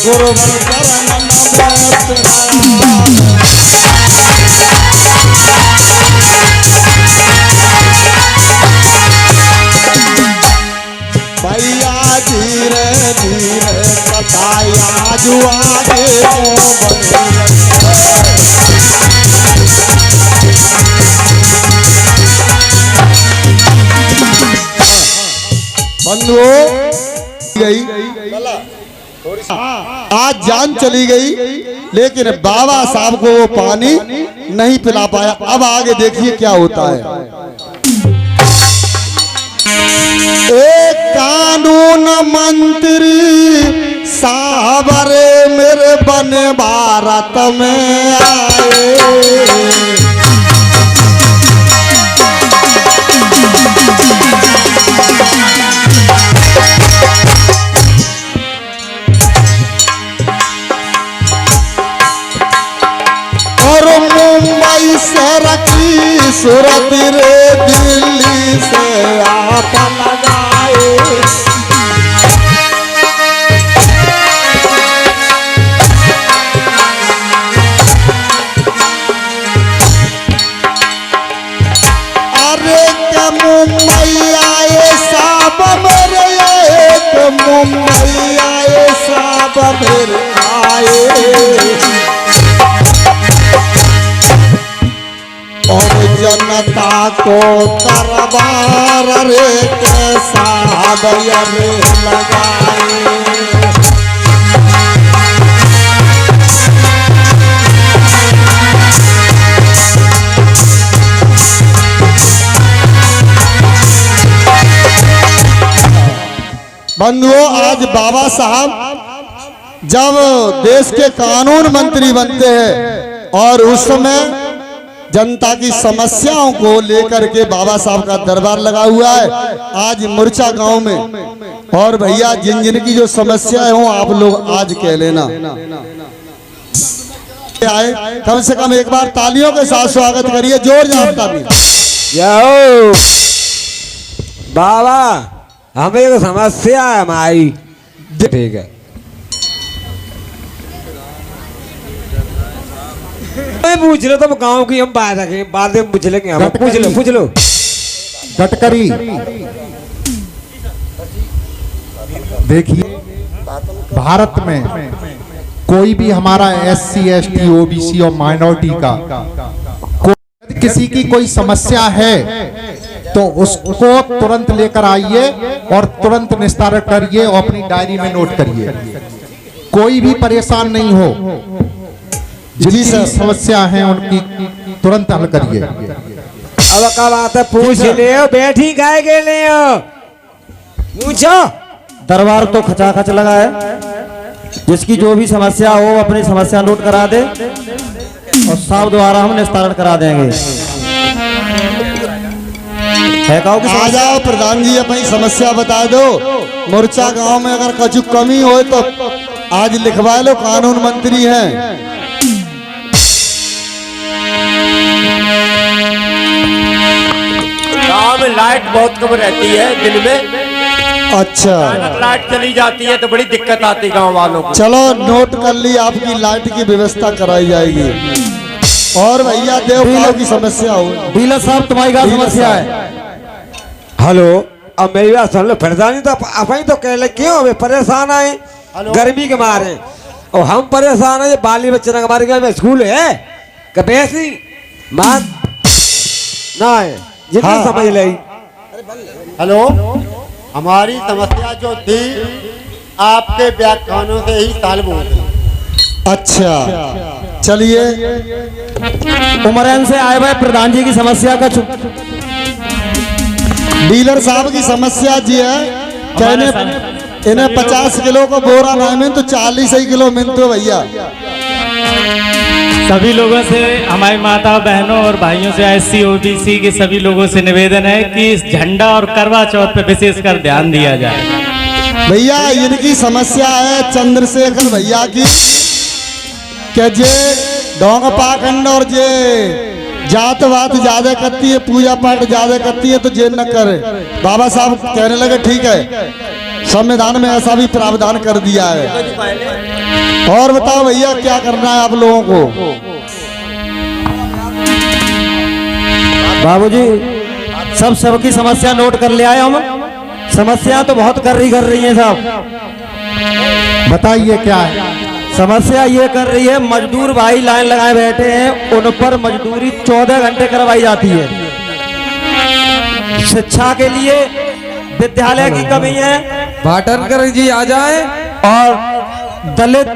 गुरुवर चरणन भैया धीरे धीरे कटाया जुआ बंधुओं गई आज जान चली गई, लेकिन बाबा साहब को वो पानी नहीं पिला पाया। अब आगे देखिए क्या होता है। एक कानून मंत्री साहबरे मेरे बन भारत में आए, और मुंबई से रखी सूरत रे दिल्ली से आप लगाए। अरे क्या मुंबई आए साहब मेरे, एक मुंबई आए साहब मेरे आए, और जनता को दरबार रे कैसा रे लगाए। बंधुओं, आज बाबा साहब जब देश के कानून मंत्री बनते हैं और उस समय जनता की समस्याओं को लेकर के बाबा साहब का दरबार लगा हुआ है आज मुरचा गांव में। और भैया जिन जिन की जो समस्याएं हो आप लोग आज कह लेना आए, कम से कम एक बार तालियों के साथ स्वागत करिए, जोर जाता भी। बाबा हमें एक समस्या है हमारी। ठीक है, पूछ लो तुम गांव की, हम बात रखें बाद में पूछ लेंगे। हम पूछ लो गडकरी। देखिए भारत में कोई भी हमारा SC ST OBC और माइनॉरिटी का किसी की कोई समस्या है तो उसको तुरंत लेकर आइए और तुरंत निस्तारण करिए और अपनी डायरी में नोट करिए। कोई भी परेशान नहीं हो, जितनी समस्या है उनकी तुरंत हल करिए। अब क्या बात है, पूछ ले, बैठी गाय के ले पूछो। दरबार तो खचाखच लगा है, जिसकी जो भी समस्या हो अपनी समस्या नोट करा दे और साहब द्वारा हम निस्तारण करा देंगे। आ जाओ प्रधान जी, अपनी समस्या बता दो। मोर्चा गांव में अगर कुछ कमी हो तो आज लिखवा लो, कानून मंत्री हैं। गांव में लाइट बहुत कम रहती है दिन में। अच्छा, लाइट चली जाती है तो बड़ी दिक्कत आती है गांव वालों को। चलो नोट कर ली, आपकी लाइट की व्यवस्था कराई जाएगी। और भैया देवकाल की समस्या हो। डीलर साहब तुम्हारी क्या समस्या है? हेलो, अब मेरी बात सुन लो। प्रधान तो अपन तो कह ले क्यों हमें परेशान आए गर्मी के मारे, और हम परेशान है बाली बच्चे हमारे घर में स्कूल है कैसी मान ना है जितना समझ ले। हेलो, हमारी समस्या जो थी आपके व्याख्यानों से ही सॉल्व हो गई। अच्छा चलिए, उमरैन से आए हुए प्रधान जी की समस्या का डीलर साहब की समस्या जी है, कहने इन्हें 50 किलो को बोरा ना मिल तो 40 ही किलो मिलते भैया। सभी लोगों से, हमारी माता बहनों और भाइयों से, SC OBC के सभी लोगों से निवेदन है कि इस झंडा और करवा चौथ पे विशेषकर ध्यान दिया जाए। भैया इनकी समस्या है चंद्रशेखर भैया की, क्या जे ढोंग पाखंड और जे जात वात ज्यादा करती है, पूजा पाठ ज्यादा करती है तो जे न करे। बाबा साहब कहने लगे ठीक है, संविधान में ऐसा भी प्रावधान कर दिया है। और बताओ भैया क्या करना है आप लोगों को? बाबूजी सब सबकी समस्या नोट कर ले आए हम। समस्या तो बहुत कर रही है साहब। बताइए क्या है? समस्या ये कर रही है, मजदूर भाई लाइन लगाए बैठे हैं, उन पर मजदूरी 14 घंटे करवाई जाती है। शिक्षा के लिए विद्यालय की कमी है, भाटनकर जी आ जाए। और दलित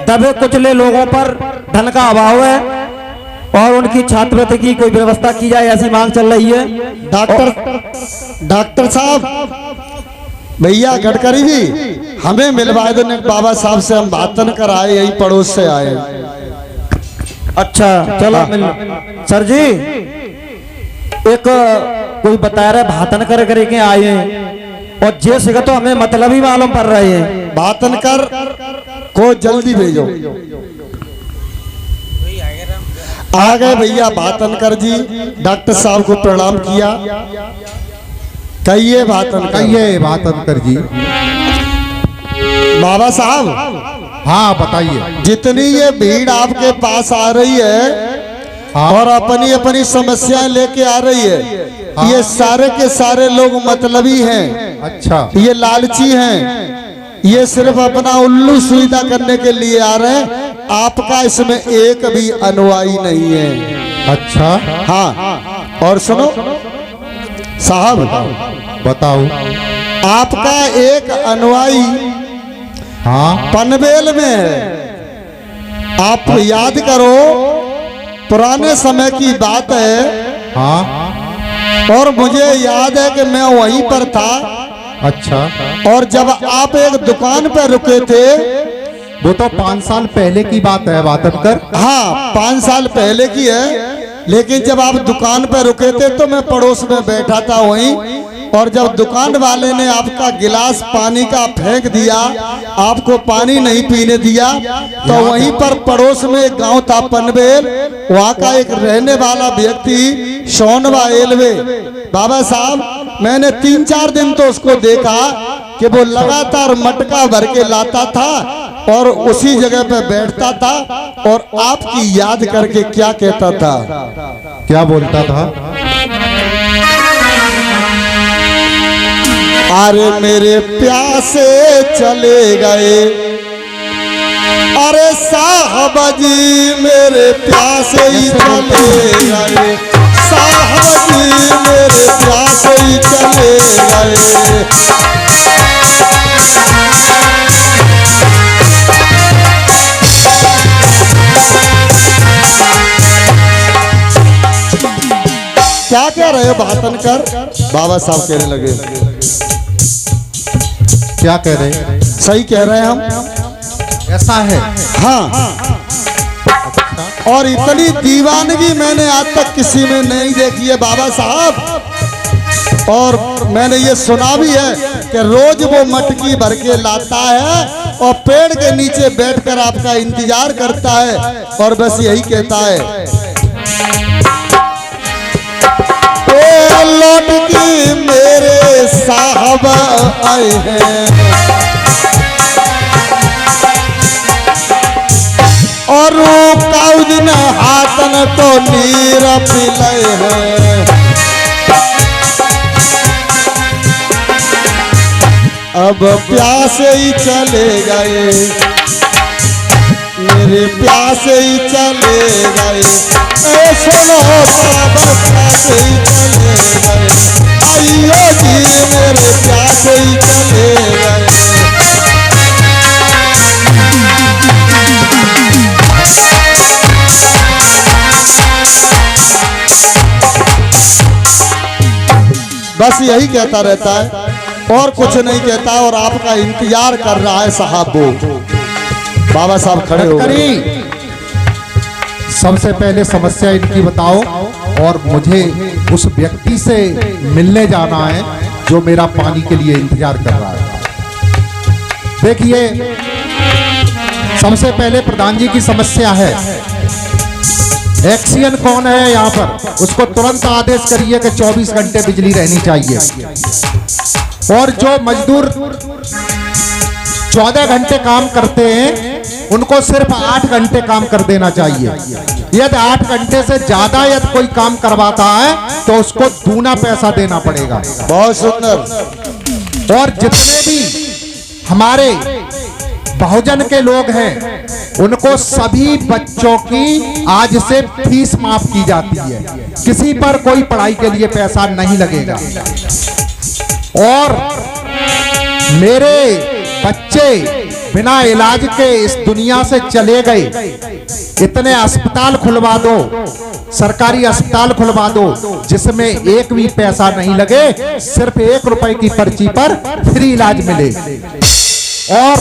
दबे कुचले लोगों पर धन का अभाव है, और उनकी छात्रवृत्ति की कोई व्यवस्था की जाए, ऐसी मांग चल रही है। डॉक्टर साहब, भैया गडकरी जी, हमें मिलवाए दो बाबा साहब से, हम बातन कर आए, यही पड़ोस से आए। अच्छा चलो मिल। सर जी एक कोई बता रहा है भातन कर करके आए हैं, और जैसे का तो हमें मतलब ही मालूम पड़ रहे हैं। बातन कर को जल्दी भेजो। आ गए भैया बातनकर जी। डॉक्टर साहब को प्रणाम किया। कहिए भातनकर जी। बाबा साहब, हाँ बताइए। जितनी ये भीड़ आपके पास आ रही है, हाँ। और अपनी अपनी समस्याएं लेके आ रही है, हाँ। ये सारे के सारे लोग मतलबी हैं। अच्छा। ये लालची हैं। ये सिर्फ अपना उल्लू सुविधा करने के लिए आ रहे हैं। आपका इसमें एक भी अनुयायी नहीं है। अच्छा। हाँ, और सुनो साहब, बताओ। आपका एक अनुयायी हाँ। पनवेल में है। आप याद करो, पुराने समय की बात है। हाँ। और मुझे याद है कि मैं वहीं पर था। अच्छा। और जब आप एक दुकान पर रुके थे, वो तो 5 साल पहले की बात है भातनकर। हाँ 5 साल पहले की है, लेकिन जब आप दुकान पर रुके थे तो मैं पड़ोस में बैठा था वहीं। और जब दुकान वाले ने आपका गिलास पानी का फेंक दिया, आपको पानी नहीं पीने दिया, तो वहीं पर पड़ोस में एक गांव था पनवेल, वहां का एक रहने वाला व्यक्ति सोनवा एलवे। बाबा साहब, मैंने 3-4 दिन तो उसको देखा कि वो लगातार मटका भर के लाता था और उसी जगह पे बैठता था, और आपकी याद करके क्या कहता था? क्या बोलता था? अरे मेरे प्यासे चले गए, अरे साहब जी मेरे प्यासे ही चले गए, साहब जी मेरे प्यासे ही चले गए। क्या कह रहे हो भातनकर? बाबा साहब कहने लगे। क्या कह रहे? सही कह रहे हैं हम। ऐसा है? हाँ। और इतनी दीवानगी मैंने आज तक किसी में नहीं देखी है बाबा साहब। और मैंने ये सुना भी है कि रोज वो मटकी भर के लाता है और पेड़ के नीचे बैठकर आपका इंतजार करता है, और बस यही कहता है, लौट के मेरे साहब आए हैं, और काउदिन हाथन तो नीर पिले हैं। अब प्यासे ही चले गए, मेरे प्यासे ही चले गए, सुनो बाबा प्यासे ही चले गए, आइयो जी मेरे प्यासे ही चले गए। बस यही कहता रहता है और कुछ नहीं कहता, और आपका इंतजार कर रहा है साहब। वो बाबा साहब खड़े हो गए। सबसे पहले समस्या इनकी बताओ, और मुझे उस व्यक्ति से मिलने जाना है जो मेरा पानी के लिए इंतजार कर रहा है। देखिए, सबसे पहले प्रधान जी की समस्या है। एक्सियन कौन है यहाँ पर? उसको तुरंत आदेश करिए कि 24 घंटे बिजली रहनी चाहिए। और जो मजदूर 14 घंटे काम करते हैं उनको सिर्फ 8 घंटे काम कर देना चाहिए। यदि 8 घंटे से ज्यादा यदि कोई काम करवाता है तो उसको दूना पैसा देना पड़ेगा। बहुत सुंदर। और जितने भी हमारे बहुजन के लोग हैं उनको सभी बच्चों की आज से फीस माफ की जाती है। किसी पर कोई पढ़ाई के लिए पैसा नहीं लगेगा। और मेरे बच्चे बिना इलाज के इस दुनिया से चले गए, इतने अस्पताल खुलवा दो, सरकारी अस्पताल खुलवा दो जिसमें एक भी पैसा नहीं लगे, सिर्फ 1 रुपए की पर्ची पर फ्री इलाज मिले। और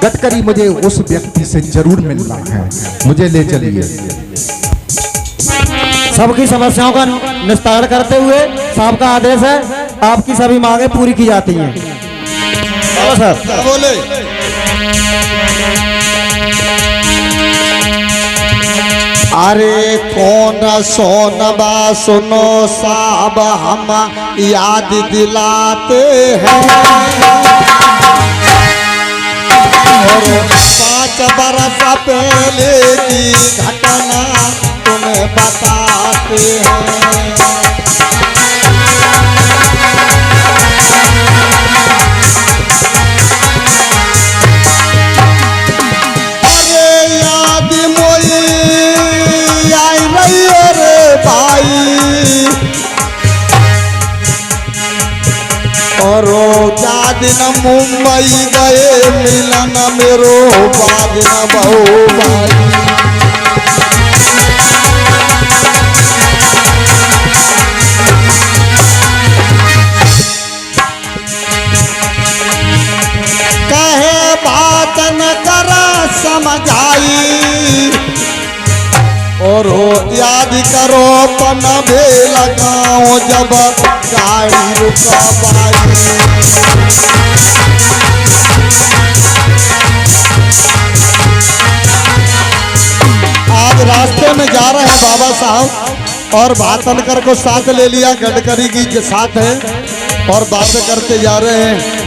गडकरी मुझे उस व्यक्ति से जरूर मिलना है, मुझे ले चलिए। सबकी समस्याओं का निस्तारण करते हुए साहब का आदेश है, आपकी सभी मांगे पूरी की जाती हैं। चलो सर। क्या बोले? अरे कौन सोनबा सुनो साहब हम याद दिलाते हैं, और 5 बरस पहले की घटना तुम्हें बताते हैं। अरे याद मोई आई रही रे भाई, और जा दिन मुंबई गए मिलन मेरो बाद न बहु भाई। कहे बात न करा समझाई, और याद करो पन भी लगाओ जब गाड़ी रुकवाई। आज रास्ते में जा रहे हैं बाबा साहब, और भातनकर को साथ ले लिया, गडकरी की के साथ है, और बातें करते जा रहे हैं।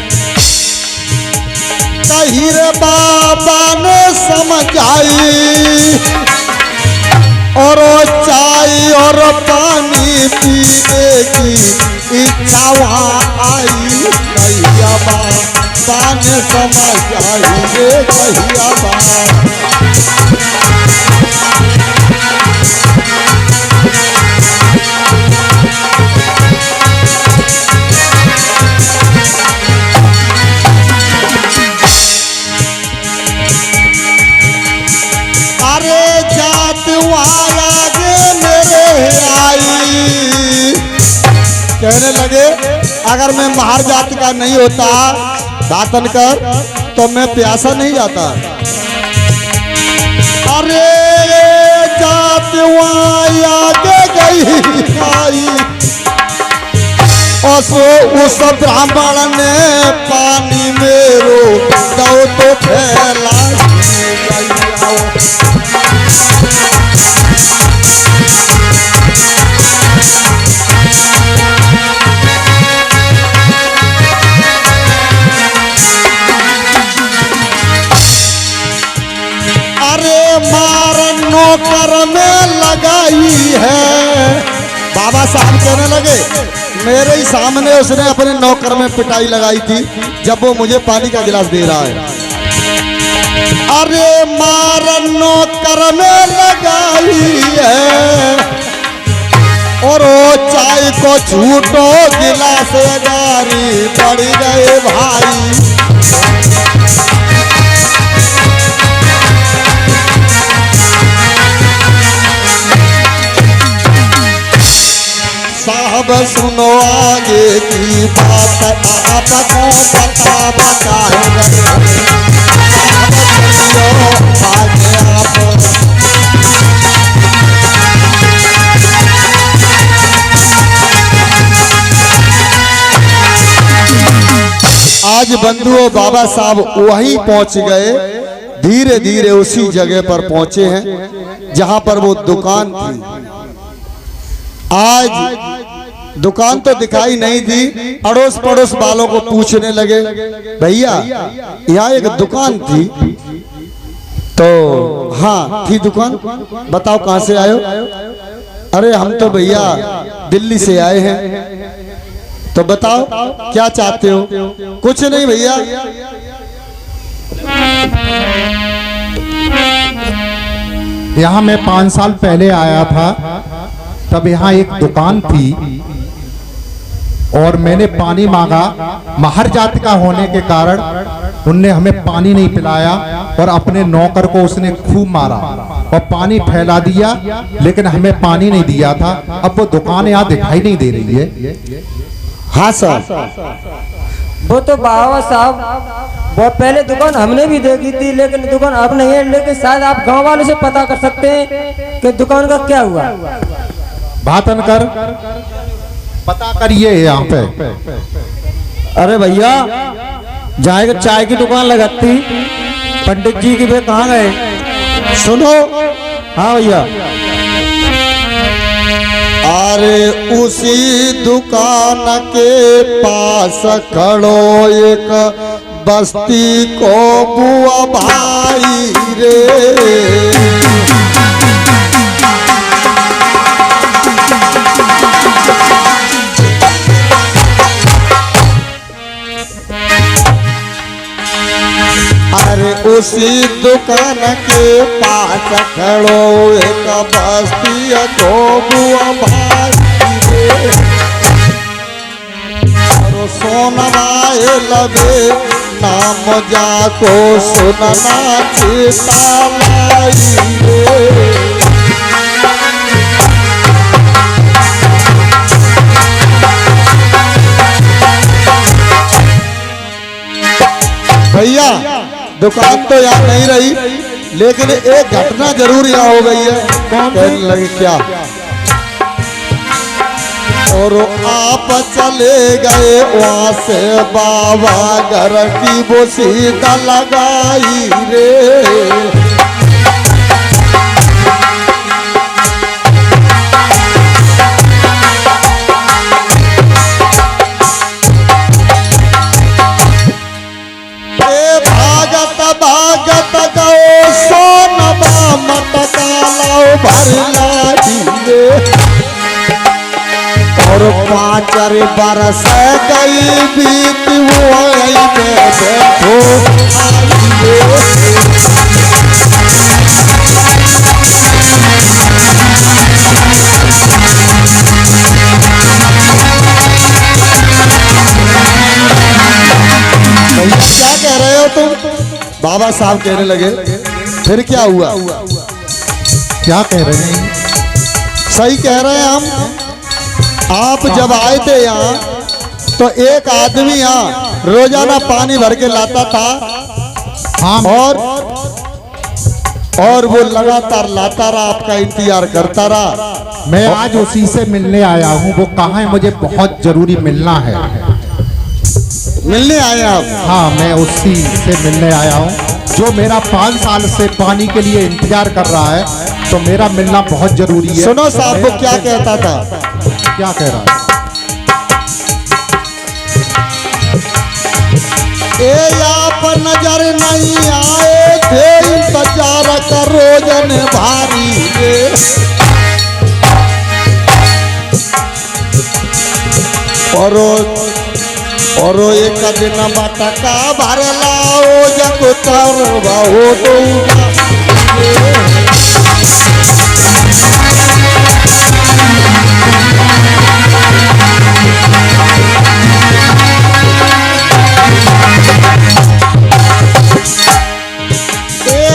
कही रे बाबा ने समझाई, और चाय और पानी पीने की इच्छा वहाँ आई। कहिया बाबा ने समझाई रे, कहिया बाबा। अरे जात आगे मेरे आई, कहने लगे अगर मैं महार जाति का नहीं होता दातनकर तो मैं प्यासा नहीं जाता। अरे जात आगे गई आई, और उस ब्राह्मण ने पानी मेरो दो तो फैला। अरे मार नौकर में लगाई है, बाबा साहब कहने लगे मेरे ही सामने उसने अपने नौकर में पिटाई लगाई थी जब वो मुझे पानी का गिलास दे रहा है। अरे मार नौकर में लगाई है, और वो चाय को छूटो गिलास गारी पड़ गए भाई। साहब सुनो आगे की बात, आपको पता बताएंगे। साहब सुनियो आगे आप। आज बंधुओं बाबा साहब वहीं पहुंच गए, धीरे धीरे उसी जगह पर पहुंचे हैं जहां पर वो दुकान थी। आज दुकान तो दिखाई नहीं दी। अड़ोस पड़ोस वालों को पूछने लगे, भैया यहाँ एक दुकान थी। तो हाँ थी दुकान, बताओ कहाँ से आए हो? अरे हम तो भैया दिल्ली से आए हैं। तो बताओ क्या चाहते हो? कुछ नहीं भैया, यहाँ मैं 5 साल पहले आया था, तब यहाँ एक दुकान थी और मैंने पानी मांगा। महर जाति का होने के कारण उनने हमें पानी नहीं पिलाया और अपने नौकर को उसने खूब मारा और पानी फैला दिया, लेकिन हमें पानी नहीं दिया था। अब वो दुकान यहाँ दिखाई नहीं दे रही है। हाँ सर, वो तो बाबा साहब बहुत पहले दुकान हमने भी देखी थी, लेकिन दुकान अब नहीं है। लेकिन शायद आप गांव वालों से पता कर सकते हैं कि दुकान का क्या हुआ। भातन कर पता करिए यहाँ पे। अरे भैया जाएगा चाय की दुकान लगाती पंडित जी की, वे कहाँ गए? सुनो। हाँ भैया। अरे उसी दुकान के पास खड़ो एक बस्ती को बुआ भाई रे। अरे उसी दुकान के पास खड़ो एक बस्ती को बुआ भाई रे। और सोनवाए लगे नाम जाको सुनना चेता लाई रे। भैया दुकान तो यहाँ नहीं रही, लेकिन एक घटना जरूर यहाँ हो गई है। कहने लगे क्या? और आप चले गए वहां से बाबा घर की वो सीधा लगाई रे। भागत गो सोनबा मटका लाओ भरला दिए। और 5 बरस गई बीत वो बैठो क्या कह रहे हो तुम? बाबा साहब कहने लगे, फिर क्या हुआ? क्या कह रहे हैं? सही कह रहे हैं हम। आप जब आए थे यहाँ तो एक आदमी यहाँ रोजाना पानी भर के लाता था। हाँ, और वो लगातार लाता रहा, आपका इंतजार करता रहा। मैं आज उसी से मिलने आया हूँ। वो कहाँ है? मुझे बहुत जरूरी मिलना है। मिलने आए आप? हाँ, मैं उसी से मिलने आया हूँ जो मेरा 5 साल से पानी के लिए इंतजार कर रहा है। तो मेरा मिलना बहुत जरूरी है। सुनो साहब वो क्या कहता था? क्या कह रहा है? ए आप नजर नहीं आए थे, इंतजार करो जन भारी रे। और एक दिन मटका भर लाओ जब करवा हो तो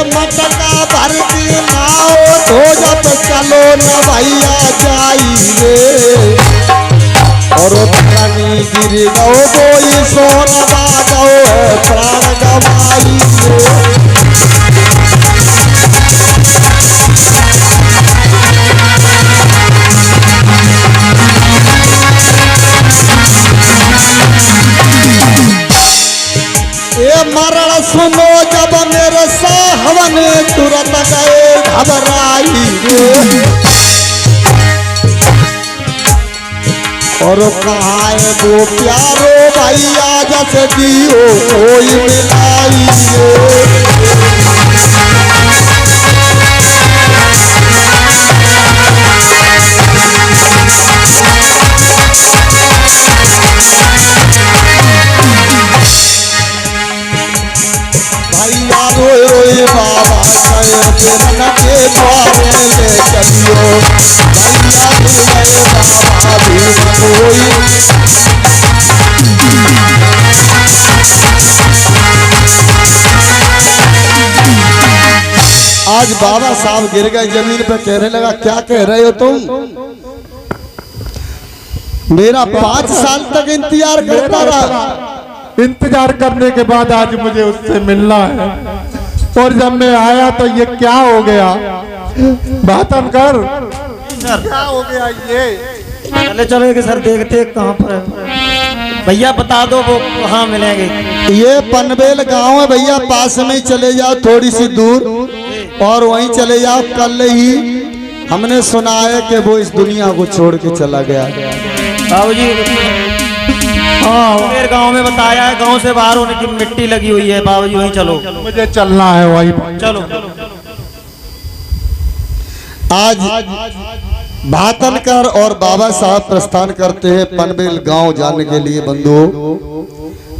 मटका भर के लाओ तो जब चलो न भैया जाई रे। और प्राणी गिर गो कोई सोन बागो प्राण गवाई रे। ये मरण सुनो जब मेरे साहब ने तुरंत गए घबराई रे। और कहाँ है वो प्यारो भैया जस दियो कोई मिलाइए। भैया रोए रोए बाबा गए बिरन के द्वारे ले चलियो। भैया रोए बाबा बिरन कोई। आज बाबा साहब गिर गए जमीन पे, कहने लगा क्या कह रहे हो तुम? मेरा 5 साल तक इंतजार करता रहा। इंतजार करने के बाद आज मुझे उससे मिलना है, और जब मैं आया तो ये क्या हो गया? बातन कर, क्या हो गया ये? चले चलेंगे सर, देखते कहाँ पर है। भैया बता दो वो कहाँ मिलेंगे। ये पनबेल गांव है भैया, पास में ही चले जाओ, थोड़ी सी दूर, और वहीं चले जाओ। कल ही हमने सुना है कि वो इस दुनिया को छोड़ के चला गया। बाबूजी हाँ मेरे गांव में बताया है, गांव से बाहर होने की मिट्टी लगी हुई है। बाबूजी वहीं चलो, मुझे चलना है वहीं। चलो। आज भातनकर और बाबा साहब प्रस्थान करते हैं पनबेल गांव जाने के लिए। बंधुओं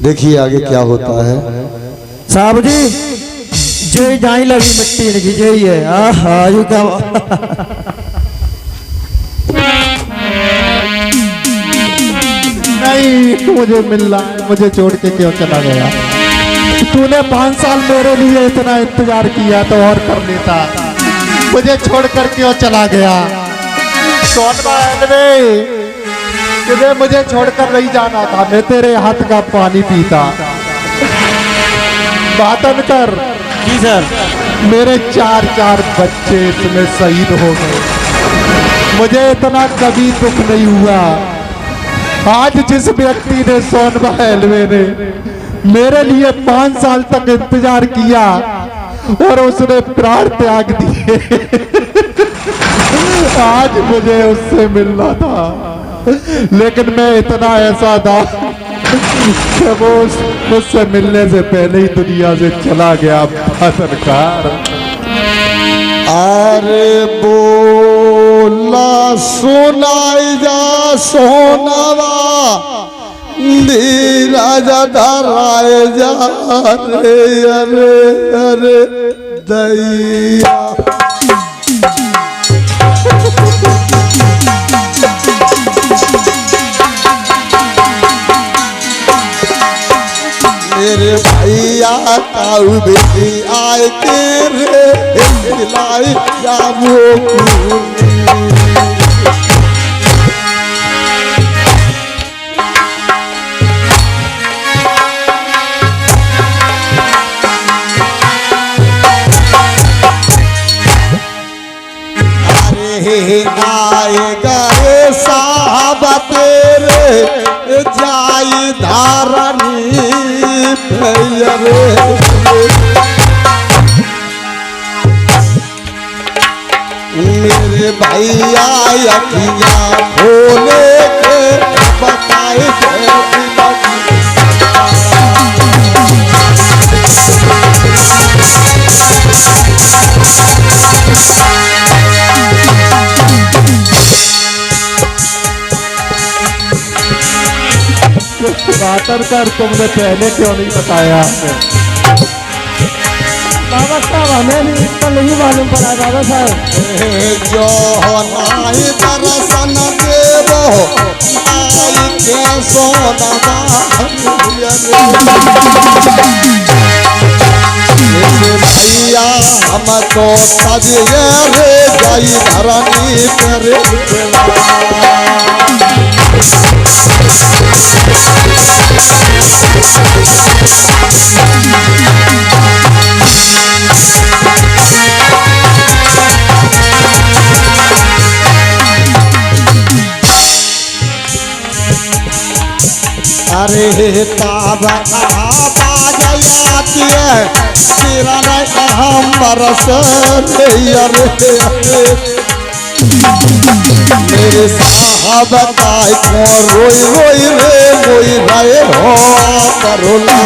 देखिए आगे क्या होता है। साहब जी जो जाई लगी मिट्टी लगी जो ही है। हाँ यू क्या नहीं, मुझे मिलना है, मुझे छोड़ के क्यों चला गया? तूने 5 साल मेरे लिए इतना इंतजार किया तो और कर लेता, मुझे छोड़ कर क्यों चला गया? तुझे मुझे छोड़कर नहीं जाना था, मैं तेरे हाथ का पानी पीता। बातन कर। जी सर। मेरे 4 बच्चे इसमें शहीद हो गए, मुझे इतना कभी दुख नहीं हुआ। आज जिस व्यक्ति ने सोनबा रेलवे ने मेरे लिए 5 साल तक इंतजार किया और उसने प्राण त्याग दिए, आज मुझे उससे मिलना था, लेकिन मैं इतना ऐसा था कि वो मुझसे मिलने से पहले ही दुनिया से चला गया। सरकार अरे बोला सुनाई जा सोनवा धीरज धराए जा रे। अरे अरे दैया मेरे भैया ताऊ बेटी आए तेरे दिलाई जाबो। अरे आए गए साहब तेरे जाई धारनी मेरे भैया अखियाँ खोले के बताए बातर कर, तुमने पहले क्यों नहीं बताया? बाबा साहब हमें भी इसका नहीं मालूम पड़ा। बाबा साहब जो नाई दर्शन देवो नाई के सोना भैया हम तो सजिए रे जाई धरनी करे। अरे ताबा बाजाती है किरण हम बरस रे। अरे मेरे साहब काय को रोई रोई रे मोई रहे हो करुणा।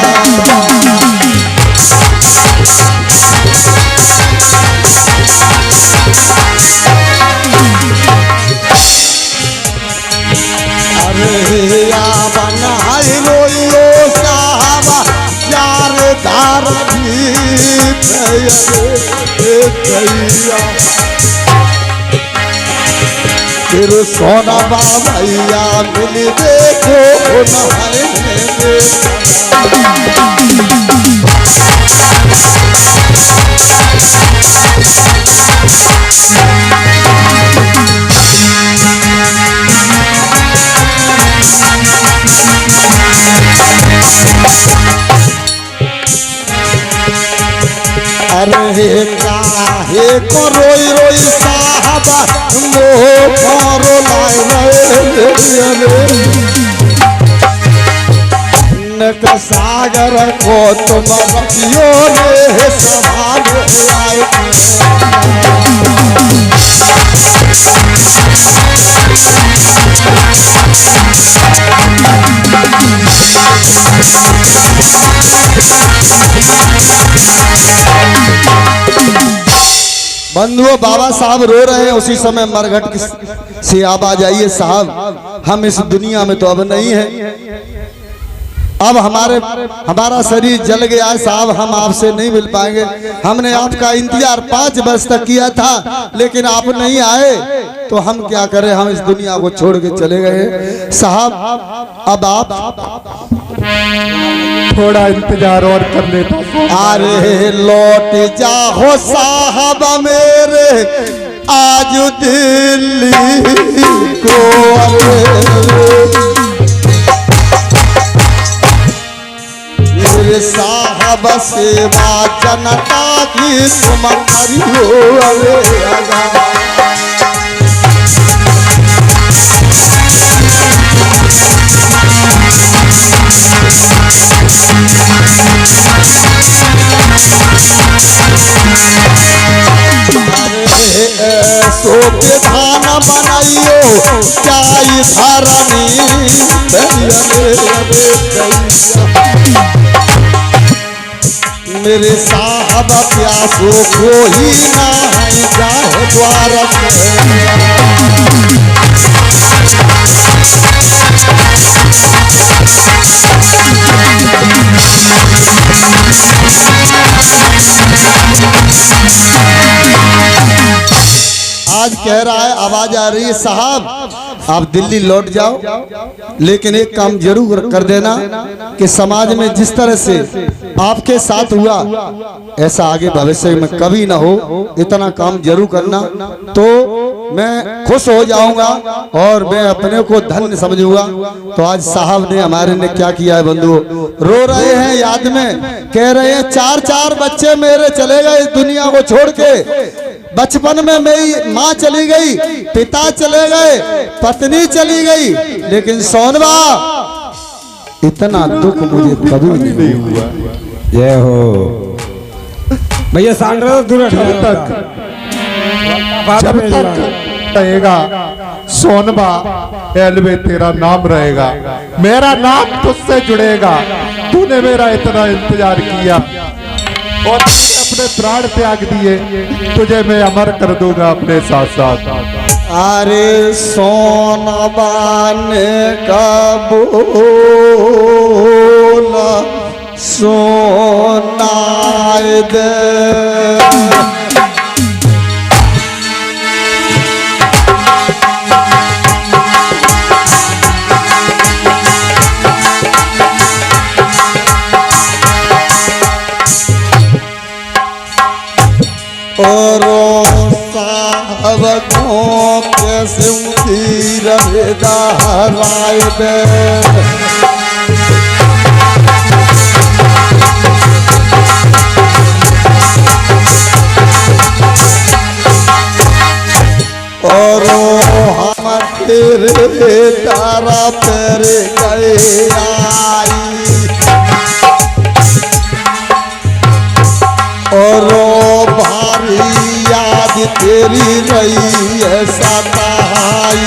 अरे या बनाई लोई लो साहबा यार धार भी फिर सोना भैया मिल देखो नहाए अरे काहे को रोई रोई साहबा मोह मारो लाए नक सागर को तुम रखियो ने संभाल लाए। बंधुओं बाबा साहब रो रहे हैं, उसी समय मरघट से आवाज आई है, साहब हम इस दुनिया में तो अब नहीं है, अब हमारा शरीर जल गया है साहब, हम आपसे नहीं मिल पाएंगे। हमने आपका इंतजार 5 वर्ष तक किया था लेकिन आप नहीं आए तो हम क्या करें, हम इस दुनिया को छोड़ के चले गए साहब। अब आप थोड़ा इंतजार और कर लेता। अरे लौट जाओ साहब मेरे आज दिल्ली को। मेरे साहब सेवा जनता की तुम करियो अरे सो विधान बनाइयो चाय धरनी मेरे साहब प्यासो कोई ना है जाए द्वार आज कह रहा है, आवाज आ रही है साहब आप दिल्ली लौट जाओ लेकिन एक काम जरूर कर देना कि समाज में जिस तरह से आपके साथ हुआ ऐसा आगे भविष्य में कभी ना हो, इतना काम जरूर करना तो मैं खुश हो जाऊंगा और मैं अपने को धन्य समझूंगा। तो आज साहब ने हमारे ने क्या किया है बंधुओं, रो रहे हैं याद में, कह रहे हैं 4 बच्चे मेरे चले गए इस दुनिया को छोड़ के, बचपन में मेरी माँ चली गई, पिता चले गए, पत्नी चली गई, लेकिन सोनवा इतना दुख मुझे कभी नहीं हुआ। जय हो भैया सांड्रा दूर तक जब तक रहेगा सोनबा एलवे तेरा नाम रहेगा, मेरा नाम तुझसे जुड़ेगा। तूने मेरा इतना इंतजार किया और अपने प्राण त्याग दिए, तुझे मैं अमर कर दूंगा अपने साथ साथ। अरे सोनबा ने कबूला सोनाए दे और साहब को कैसे राय दे और हम तेरे तारा तेरे गए आई और भारी याद तेरी रही है सताई।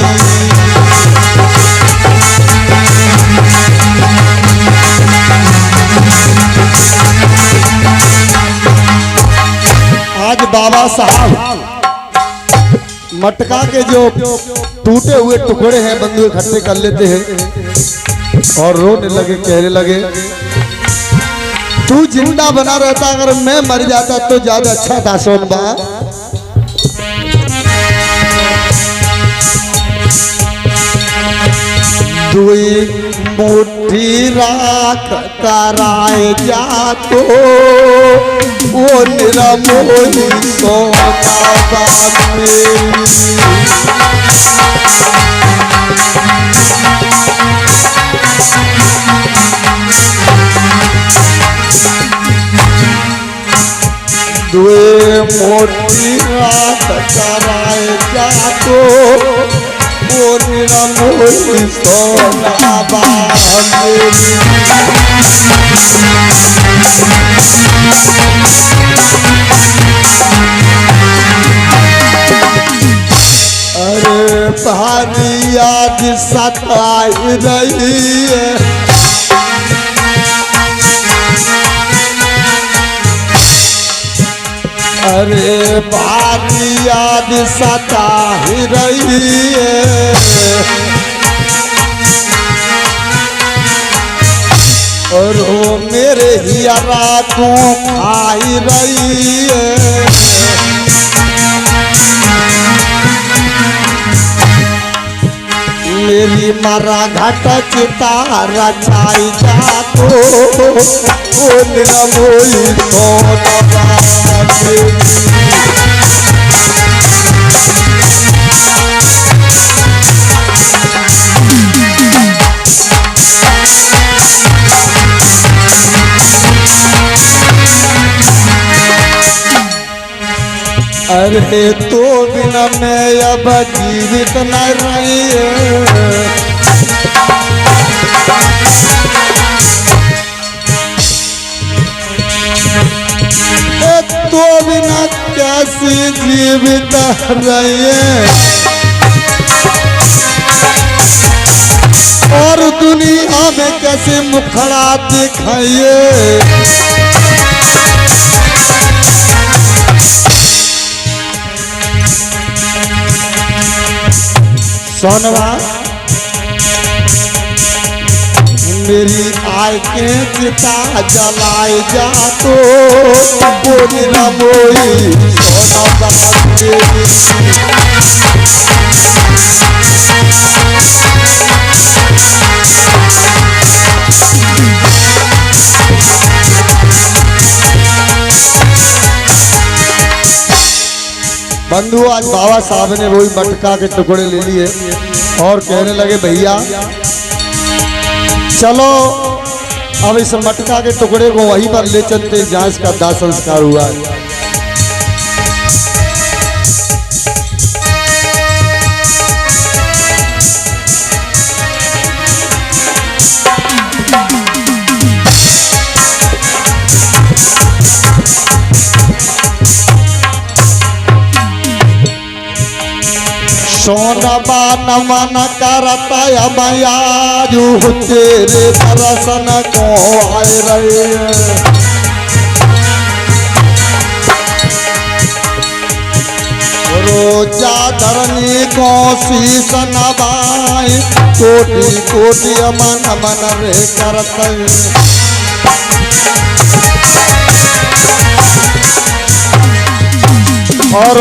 आज बाबा साहब मटका के जो टूटे हुए टुकड़े हैं बंधु इकट्ठे कर लेते हैं और रोने लगे, कहने लगे तू जिंदा बना रहता, अगर मैं मर जाता तो ज्यादा अच्छा था सोनबा। दुई मुट्ठी राख कराए जा तो वो निरमोही सोना बात दुए मोटी रात कराए जा तो वो निरमोही सोना बात। अरे भारी याद सताई रही है, अरे भारी याद सताई रही है, और वो मेरे हियरा तू खाई रही है। मेरी मरा घट चितारा छाई जा तो वो निरमोही सोना बात। अरे तो बिना मैं अब जीवित न रही है, तो बिना कैसी जीवित रही है, और दुनिया में कैसे मुखड़ा दिखाइए। सोनवा मेरी आय के चिता जलाए जा तो वो निरमोही सोना बात। बंधु आज बाबा साहब ने वही मटका के टुकड़े ले लिए और कहने लगे भैया चलो अब इस मटका के टुकड़े को वहीं पर ले चलते जहां इसका दाह संस्कार हुआ है। सोनबा नमन करता अमयाजू तेरे दर्शन को आए रहे। रोजा धरनी को शीश नवाई कोटि कोटि अमन मन रे करते। और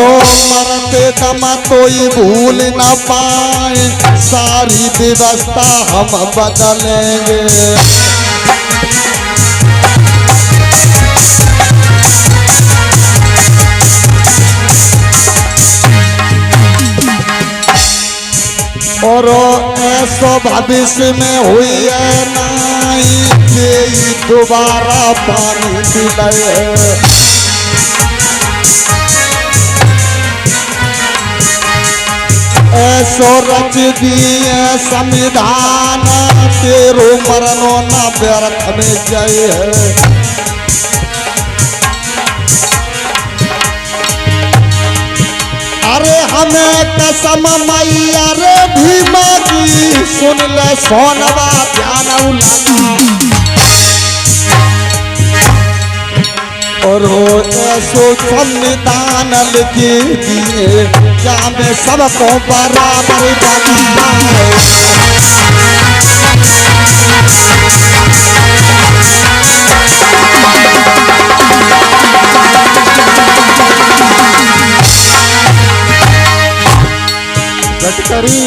मरते दम कोई भूल न पाए, सारी व्यवस्था हम बदलेंगे। और ऐसा भविष्य में हुई है नहीं कि दोबारा पानी पिलाए। ऐसो रच दिए संविधान तेरो मरनो न व्यर्थ में जाए। हमें कसम मैया रे भीमा की सुन ले सोनवा ध्यान लगा और हो ऐसो संविधान लिखी दिए क्या मैं सबको बराबर बनाए। गडकरी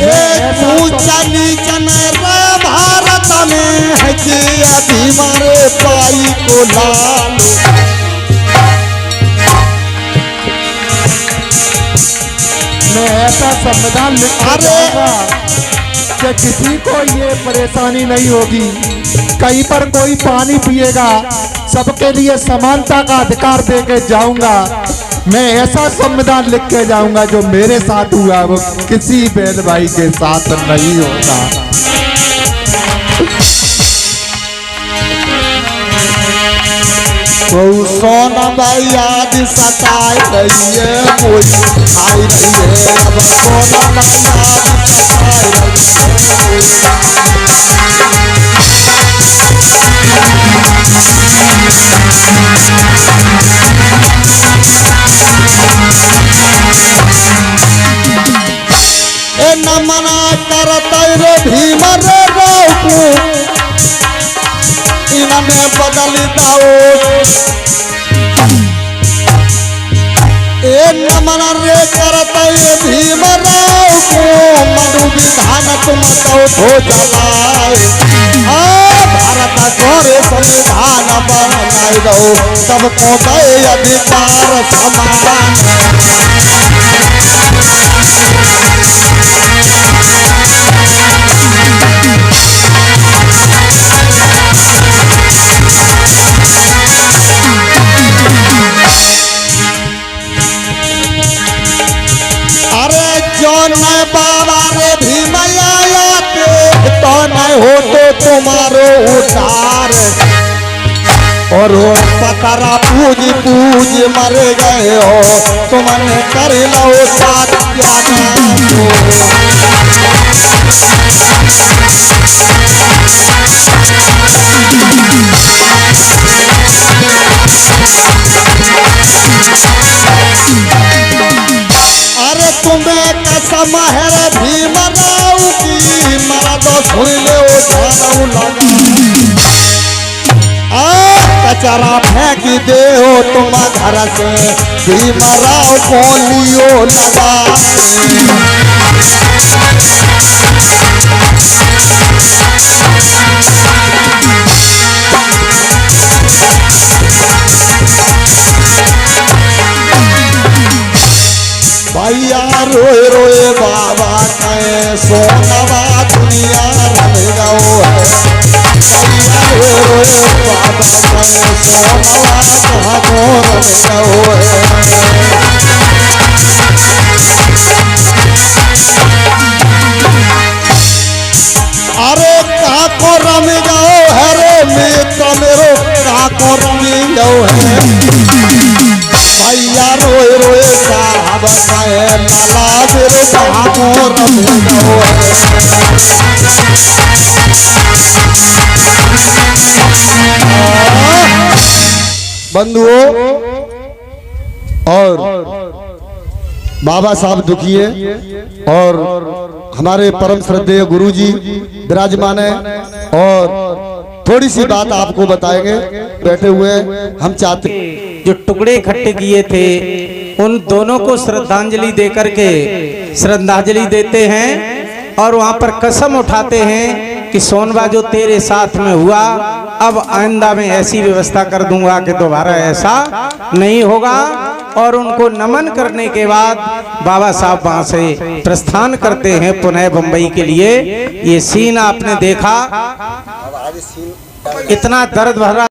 एक ऊंचा नीचन रे भारत में है कि अभी मारे पाई को लालो। मैं ऐसा संविधान लिख दूंगा कि किसी को ये परेशानी नहीं होगी। कहीं पर कोई पानी पिएगा सबके लिए समानता का अधिकार दे के जाऊंगा। मैं ऐसा संविधान लिख के जाऊंगा जो मेरे साथ हुआ वो किसी बहन भाई के साथ नहीं होगा। कोई सोनवा याद सताए रही है कोई आई रही है अब सोनवा याद सताए रही है। न मना करते रे भीम रे राव इनमें बदल दाओ ए नमन रे करते भीम राव को मनु विधान तुम तो जलाए भारत गोरे संविधान बनाए दो सबको दे अधिकार समान। बाबा रे भीमया तो नहीं हो तो तुम्हारो उद्धार और पतरा पूज पूज मर गए हो तुमने कर लो साथ अरे तुम्हें कसम है रे भीम राव की मरा तो सुन ले कचरा फेंक दे हो तुम घर से भीम राव को लियो लगा। भैया रोए रोए बाबा कहे सोनवा दुनिया रन जाओ है। भैया रोए रोए बाबा कहे सोनवा कहाँ को रन जाओ है। अरे कहाँ को रम जाओ है रे मित्र मेरो कहाँ को रम जाओ है। भैया रोए रोए साहब कहे लाला तेरे कहाँ को रम जाओ बंधुओं और बाबा साहब दुखी है और हमारे परम श्रद्धेय गुरुजी विराजमान है और थोड़ी सी बात आपको बताएंगे बैठे हुए हम चाहते जो टुकड़े इकट्ठे किए थे उन दोनों को श्रद्धांजलि देकर के श्रद्धांजलि देते हैं और वहां पर कसम उठाते हैं कि सोनवा जो तेरे साथ में हुआ अब आइंदा में ऐसी व्यवस्था कर दूंगा कि दोबारा ऐसा नहीं होगा। और उनको नमन करने के बाद बाबा साहब वहां से प्रस्थान करते हैं पुनः बंबई के लिए। ये सीन आपने देखा, इतना दर्द भरा